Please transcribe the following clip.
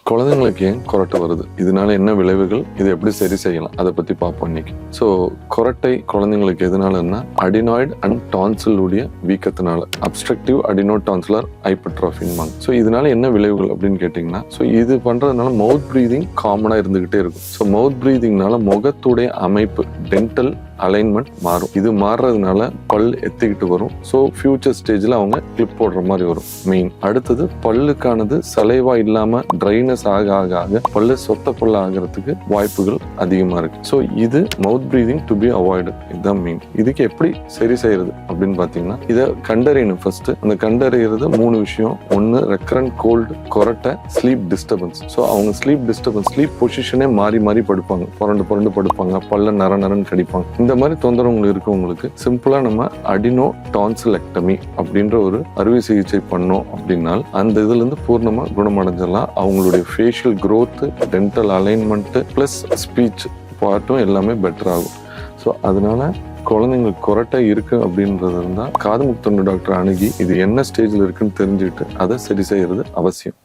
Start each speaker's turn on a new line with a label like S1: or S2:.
S1: குழந்தைங்களுக்கு ஏன் கொரட்டை வருது, இதனால என்ன விளைவுகள், இதை எப்படி சரி செய்யலாம், அதை பத்தி பார்ப்போம் இன்னைக்கு. ஸோ கொரட்டை குழந்தைங்களுக்கு எதனாலன்னா அடினாய்டு அண்ட் டான்சில் உடைய வீக்கத்தினால, அப்ஸ்ட்ரக்டிவ் அடினோட் டான்சிலர் ஹைப்பர்ட்ரோஃபின்பாங்க. ஸோ இதனால என்ன விளைவுகள் அப்படின்னு கேட்டிங்கன்னா, ஸோ இது பண்றதுனால மவுத் ப்ரீதிங் காமனா இருந்துகிட்டே இருக்கும். ஸோ மவுத் ப்ரீதிங்னால முகத்துடைய அமைப்பு, டென்டல் அலைன்மெண்ட் மாறும். இது மாறுறதுனால பல் எத்திக்கிட்டு வரும். ஸோ ஃபியூச்சர் ஸ்டேஜில் அவங்க கிளிப் போடுற மாதிரி வரும் மெயின். அடுத்தது பல்லுக்கானது சலைவா இல்லாம ட்ரைனஸ் ஆக ஆக ஆக பல்லு சொத்த பல்ல ஆகிறதுக்கு வாய்ப்புகள் அதிகமா இருக்கு. ஸோ இது மவுத் பிரீதிங் டு பி அவாய்டட். இதுதான் மெயின். இதுக்கு எப்படி சரி செய்யறது அப்படின்னு பாத்தீங்கன்னா, இதை கண்டறியணும். ஃபர்ஸ்ட் அந்த கண்டறியறது 3 விஷயம். ஒன்னு ரெக்கரண்ட் கோல்டு, கொரட்டை, ஸ்லீப் டிஸ்டர்பன்ஸ். ஸோ அவங்க ஸ்லீப் டிஸ்டர்பன்ஸ், ஸ்லீப் பொசிஷனே மாறி மாறி படுப்பாங்க, புரண்டு புரண்டு படுப்பாங்க, பல்ல நர நரன்னு கடிப்பாங்க. இந்த மாதிரி தொந்தரவுகள் இருக்கவங்களுக்கு சிம்பிளா நம்ம அடினோ டான்சிலெக்டமி அப்படின்ற ஒரு அறுவை சிகிச்சை பண்ணோம் அப்படின்னா அந்த இதுல இருந்து பூர்ணமா குணமடைஞ்சிடலாம். அவங்களுடைய facial growth, dental alignment plus speech பார்ட்டும் எல்லாமே பெட்டர் ஆகும். ஸோ அதனால குழந்தைங்களுக்கு கொரட்டை இருக்கு அப்படின்றது இருந்தால் காது மூக்கு தொண்டை டாக்டர் அணுகி இது என்ன ஸ்டேஜில் இருக்குன்னு தெரிஞ்சுக்கிட்டு அதை சரி செய்யறது அவசியம்.